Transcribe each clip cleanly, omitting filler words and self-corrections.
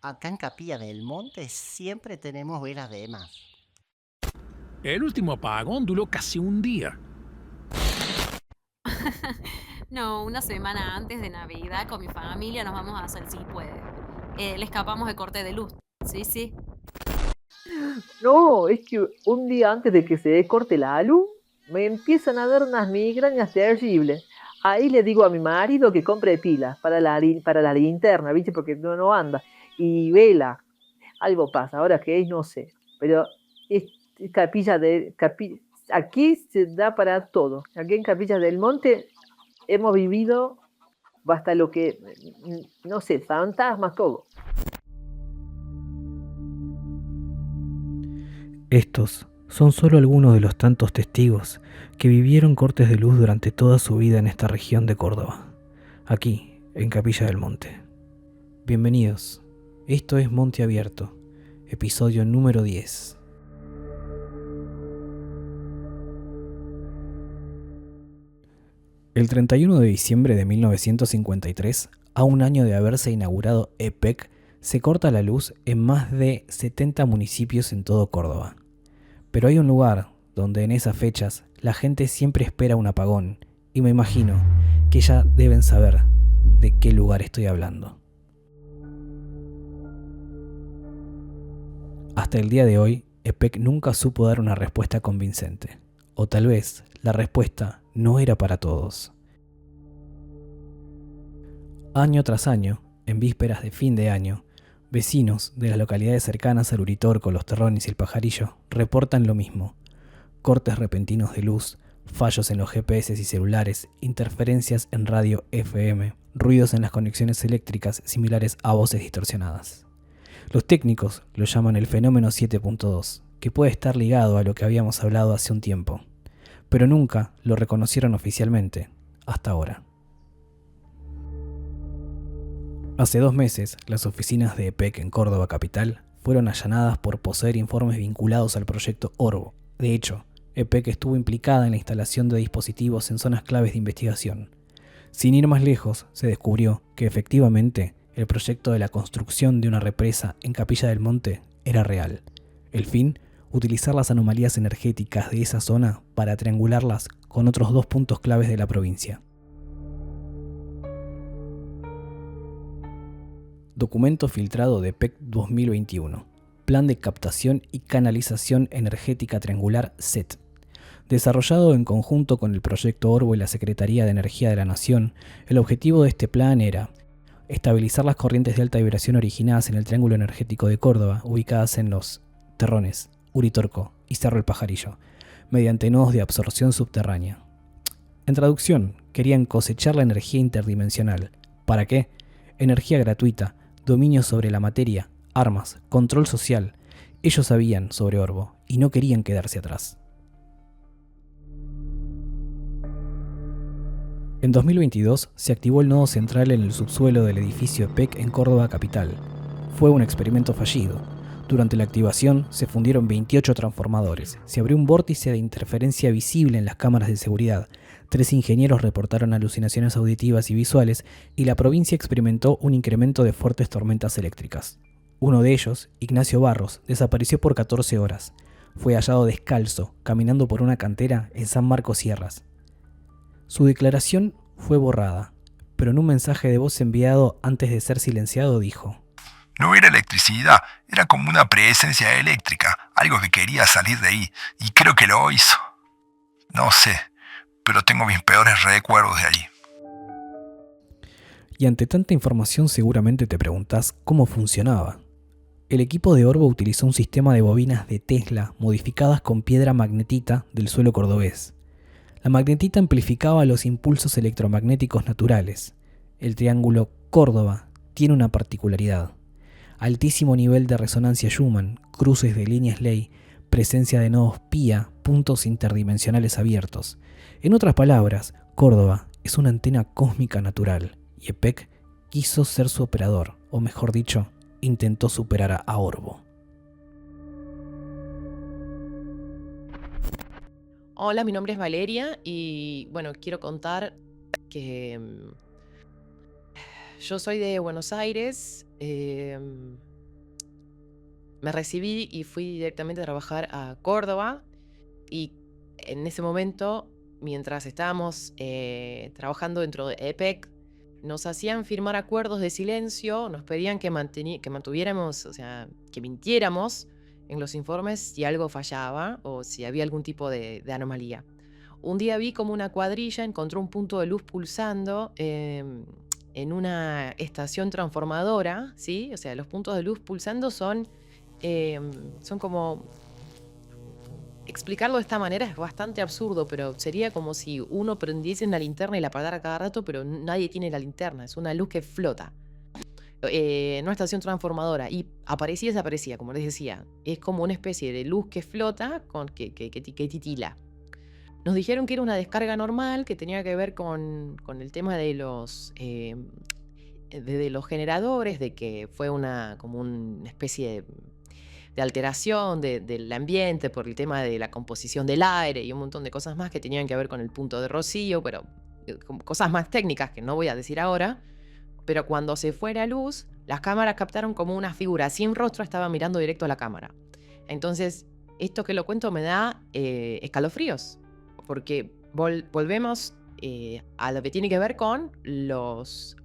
Acá en Capilla del Monte siempre tenemos velas de más. El último apagón duró casi un día. No, una semana antes de Navidad con mi familia nos vamos a hacer si puede. Le escapamos de corte de luz. Sí, sí. No, es que un día antes de que se corte la luz, me empiezan a dar unas migrañas terribles. Ahí le digo a mi marido que compre pilas para la linterna, ¿viste? Porque no anda. Y vela, algo pasa, ahora que es, no sé. Pero es aquí se da para todo. Aquí en Capilla del Monte hemos vivido hasta lo que, no sé, fantasmas, todo. Estos son solo algunos de los tantos testigos que vivieron cortes de luz durante toda su vida en esta región de Córdoba, aquí, en Capilla del Monte. Bienvenidos, esto es Monte Abierto, episodio número 10. El 31 de diciembre de 1953, a un año de haberse inaugurado EPEC, se corta la luz en más de 70 municipios en todo Córdoba. Pero hay un lugar donde en esas fechas la gente siempre espera un apagón, y me imagino que ya deben saber de qué lugar estoy hablando. Hasta el día de hoy, EPEC nunca supo dar una respuesta convincente, o tal vez la respuesta no era para todos. Año tras año, en vísperas de fin de año, vecinos de las localidades cercanas al Uritorco, Los Terrones y El Pajarillo reportan lo mismo: cortes repentinos de luz, fallos en los GPS y celulares, interferencias en radio FM, ruidos en las conexiones eléctricas similares a voces distorsionadas. Los técnicos lo llaman el fenómeno 7.2, que puede estar ligado a lo que habíamos hablado hace un tiempo, pero nunca lo reconocieron oficialmente, hasta ahora. Hace 2 meses, las oficinas de EPEC en Córdoba capital fueron allanadas por poseer informes vinculados al proyecto Orbo. De hecho, EPEC estuvo implicada en la instalación de dispositivos en zonas claves de investigación. Sin ir más lejos, se descubrió que efectivamente el proyecto de la construcción de una represa en Capilla del Monte era real. El fin, utilizar las anomalías energéticas de esa zona para triangularlas con otros 2 puntos claves de la provincia. Documento filtrado de PEC 2021. Plan de captación y canalización energética triangular SET. Desarrollado en conjunto con el Proyecto Orbo y la Secretaría de Energía de la Nación, el objetivo de este plan era estabilizar las corrientes de alta vibración originadas en el triángulo energético de Córdoba, ubicadas en Los Terrones, Uritorco y Cerro El Pajarillo, mediante nodos de absorción subterránea. En traducción, querían cosechar la energía interdimensional. ¿Para qué? Energía gratuita, dominio sobre la materia, armas, control social. Ellos sabían sobre Orbo y no querían quedarse atrás. En 2022 se activó el nodo central en el subsuelo del edificio EPEC en Córdoba capital. Fue un experimento fallido. Durante la activación se fundieron 28 transformadores, se abrió un vórtice de interferencia visible en las cámaras de seguridad, 3 ingenieros reportaron alucinaciones auditivas y visuales y la provincia experimentó un incremento de fuertes tormentas eléctricas. Uno de ellos, Ignacio Barros, desapareció por 14 horas. Fue hallado descalzo, caminando por una cantera en San Marcos Sierras. Su declaración fue borrada, pero en un mensaje de voz enviado antes de ser silenciado dijo: No era electricidad, era como una presencia eléctrica, algo que quería salir de ahí, y creo que lo hizo. No sé, pero tengo mis peores recuerdos de allí. Y ante tanta información seguramente te preguntás cómo funcionaba. El equipo de Orbo utilizó un sistema de bobinas de Tesla modificadas con piedra magnetita del suelo cordobés. La magnetita amplificaba los impulsos electromagnéticos naturales. El triángulo Córdoba tiene una particularidad: altísimo nivel de resonancia Schumann, cruces de líneas Ley, presencia de nodos PIA, puntos interdimensionales abiertos. En otras palabras, Córdoba es una antena cósmica natural, y EPEC quiso ser su operador, o mejor dicho, intentó superar a Orbo. Hola, mi nombre es Valeria y bueno, quiero contar que yo soy de Buenos Aires. me recibí y fui directamente a trabajar a Córdoba. Y en ese momento, mientras estábamos trabajando dentro de EPEC, nos hacían firmar acuerdos de silencio, nos pedían que mantuviéramos, o sea, que mintiéramos en los informes si algo fallaba o si había algún tipo de anomalía. Un día vi como una cuadrilla encontró un punto de luz pulsando en una estación transformadora, ¿sí? O sea, los puntos de luz pulsando son como... Explicarlo de esta manera es bastante absurdo, pero sería como si uno prendiese una linterna y la apagara cada rato, pero nadie tiene la linterna, es una luz que flota. En una estación transformadora, y aparecía y desaparecía, como les decía. Es como una especie de luz que flota que titila. Nos dijeron que era una descarga normal, que tenía que ver con el tema de los generadores, de que fue como una especie de alteración del ambiente por el tema de la composición del aire y un montón de cosas más que tenían que ver con el punto de rocío, pero cosas más técnicas que no voy a decir ahora. Pero cuando se fue la luz, las cámaras captaron como una figura sin rostro estaba mirando directo a la cámara. Entonces, esto que lo cuento me da escalofríos, porque volvemos a lo que tiene que ver con los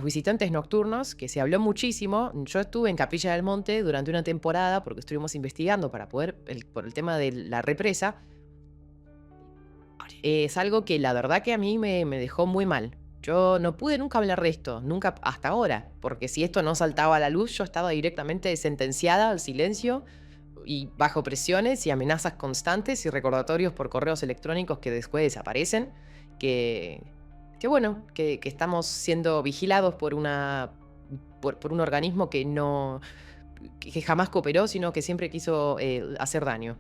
visitantes nocturnos, que se habló muchísimo. Yo estuve en Capilla del Monte durante una temporada porque estuvimos investigando para poder, por el tema de la represa. Es algo que la verdad que a mí me dejó muy mal. Yo no pude nunca hablar de esto, nunca hasta ahora, porque si esto no saltaba a la luz, yo estaba directamente sentenciada al silencio y bajo presiones y amenazas constantes y recordatorios por correos electrónicos que después desaparecen, que estamos siendo vigilados por un organismo que jamás cooperó, sino que siempre quiso hacer daño.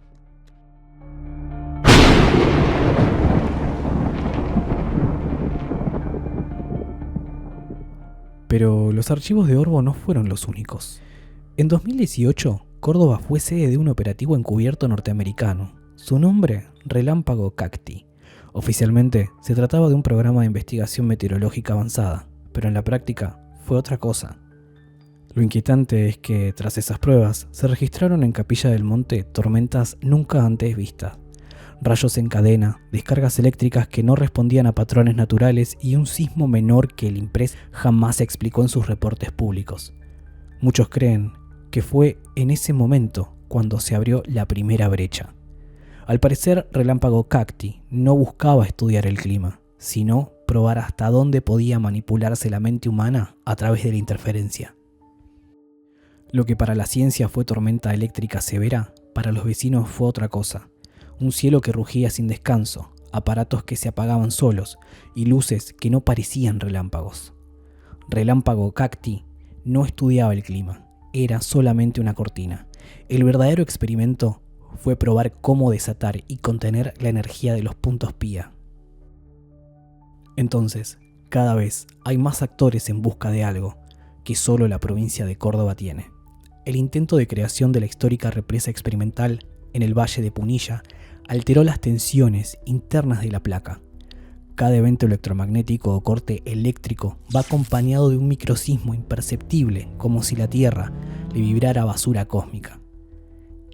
Pero los archivos de Orbo no fueron los únicos. En 2018, Córdoba fue sede de un operativo encubierto norteamericano. Su nombre, Relámpago Cacti. Oficialmente, se trataba de un programa de investigación meteorológica avanzada, pero en la práctica fue otra cosa. Lo inquietante es que, tras esas pruebas, se registraron en Capilla del Monte tormentas nunca antes vistas. Rayos en cadena, descargas eléctricas que no respondían a patrones naturales y un sismo menor que el INPRES jamás explicó en sus reportes públicos. Muchos creen que fue en ese momento cuando se abrió la primera brecha. Al parecer, Relámpago Cacti no buscaba estudiar el clima, sino probar hasta dónde podía manipularse la mente humana a través de la interferencia. Lo que para la ciencia fue tormenta eléctrica severa, para los vecinos fue otra cosa. Un cielo que rugía sin descanso, aparatos que se apagaban solos y luces que no parecían relámpagos. Relámpago Cacti no estudiaba el clima, era solamente una cortina. El verdadero experimento fue probar cómo desatar y contener la energía de los puntos pía. Entonces, cada vez hay más actores en busca de algo que solo la provincia de Córdoba tiene. El intento de creación de la histórica represa experimental en el Valle de Punilla alteró las tensiones internas de la placa. Cada evento electromagnético o corte eléctrico va acompañado de un microsismo imperceptible, como si la Tierra le vibrara basura cósmica.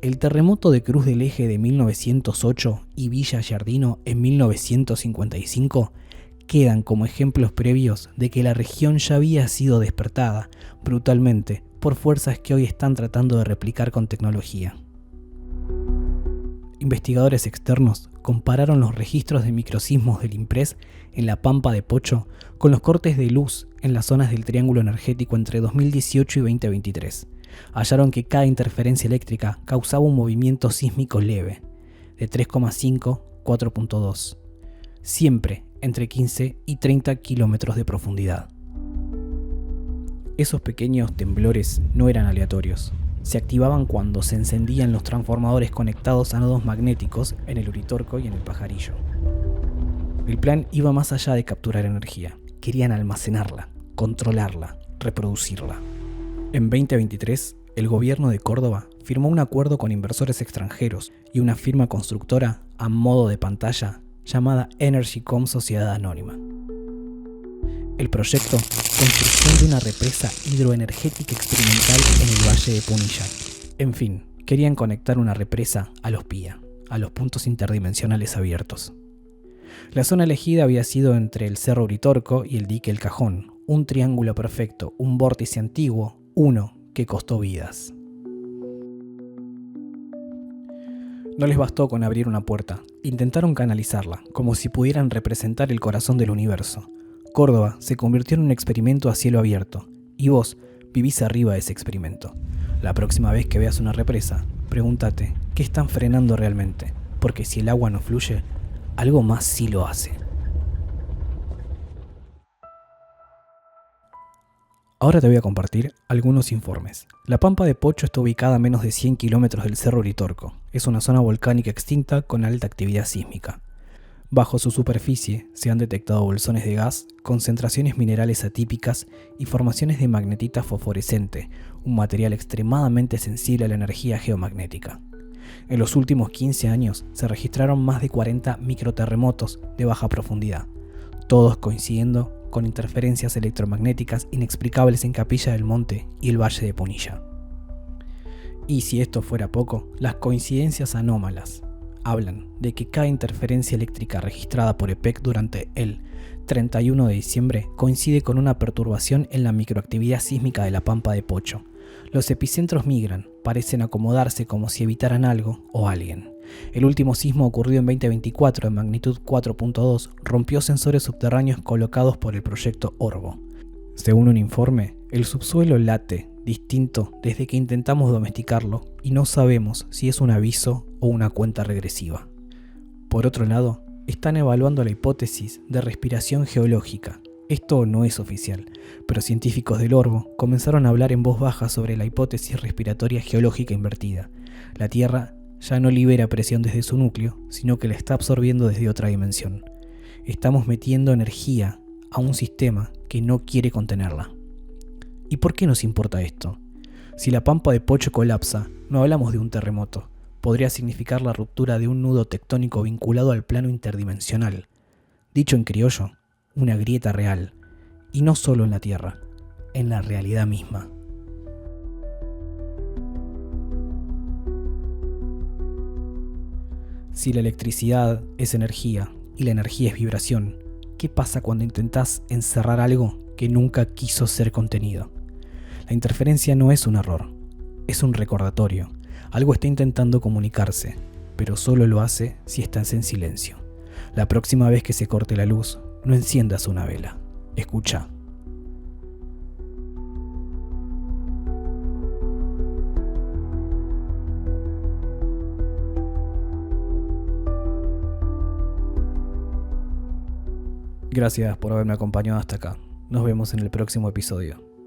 El terremoto de Cruz del Eje de 1908 y Villa Giardino en 1955 quedan como ejemplos previos de que la región ya había sido despertada brutalmente por fuerzas que hoy están tratando de replicar con tecnología. Investigadores externos compararon los registros de microsismos del INPRES en la Pampa de Pocho con los cortes de luz en las zonas del triángulo energético entre 2018 y 2023. Hallaron que cada interferencia eléctrica causaba un movimiento sísmico leve, de 3,5 a 4,2, siempre entre 15 y 30 kilómetros de profundidad. Esos pequeños temblores no eran aleatorios. Se activaban cuando se encendían los transformadores conectados a nodos magnéticos en el Uritorco y en el Pajarillo. El plan iba más allá de capturar energía. Querían almacenarla, controlarla, reproducirla. En 2023, el gobierno de Córdoba firmó un acuerdo con inversores extranjeros y una firma constructora a modo de pantalla llamada Energycom Sociedad Anónima. El proyecto, construcción de una represa hidroenergética experimental en el Valle de Punilla. En fin, querían conectar una represa a los PIA, a los puntos interdimensionales abiertos. La zona elegida había sido entre el Cerro Uritorco y el dique El Cajón, un triángulo perfecto, un vórtice antiguo, uno que costó vidas. No les bastó con abrir una puerta, intentaron canalizarla, como si pudieran representar el corazón del universo. Córdoba se convirtió en un experimento a cielo abierto, y vos vivís arriba de ese experimento. La próxima vez que veas una represa, pregúntate, ¿qué están frenando realmente? Porque si el agua no fluye, algo más sí lo hace. Ahora te voy a compartir algunos informes. La Pampa de Pocho está ubicada a menos de 100 kilómetros del Cerro Uritorco. Es una zona volcánica extinta con alta actividad sísmica. Bajo su superficie se han detectado bolsones de gas, concentraciones minerales atípicas y formaciones de magnetita fosforescente, un material extremadamente sensible a la energía geomagnética. En los últimos 15 años se registraron más de 40 microterremotos de baja profundidad, todos coincidiendo con interferencias electromagnéticas inexplicables en Capilla del Monte y el Valle de Punilla. Y si esto fuera poco, las coincidencias anómalas hablan de que cada interferencia eléctrica registrada por EPEC durante el 31 de diciembre coincide con una perturbación en la microactividad sísmica de la Pampa de Pocho. Los epicentros migran, parecen acomodarse como si evitaran algo o alguien. El último sismo ocurrido en 2024 de magnitud 4.2 rompió sensores subterráneos colocados por el proyecto Orbo. Según un informe, el subsuelo late distinto desde que intentamos domesticarlo y no sabemos si es un aviso o una cuenta regresiva. Por otro lado, están evaluando la hipótesis de respiración geológica. Esto no es oficial, pero científicos del Orbo comenzaron a hablar en voz baja sobre la hipótesis respiratoria geológica invertida. La Tierra ya no libera presión desde su núcleo, sino que la está absorbiendo desde otra dimensión. Estamos metiendo energía a un sistema que no quiere contenerla. ¿Y por qué nos importa esto? Si la Pampa de Pocho colapsa, no hablamos de un terremoto. Podría significar la ruptura de un nudo tectónico vinculado al plano interdimensional. Dicho en criollo, una grieta real. Y no solo en la Tierra, en la realidad misma. Si la electricidad es energía y la energía es vibración, ¿qué pasa cuando intentás encerrar algo que nunca quiso ser contenido? La interferencia no es un error, es un recordatorio. Algo está intentando comunicarse, pero solo lo hace si estás en silencio. La próxima vez que se corte la luz, no enciendas una vela. Escucha. Gracias por haberme acompañado hasta acá. Nos vemos en el próximo episodio.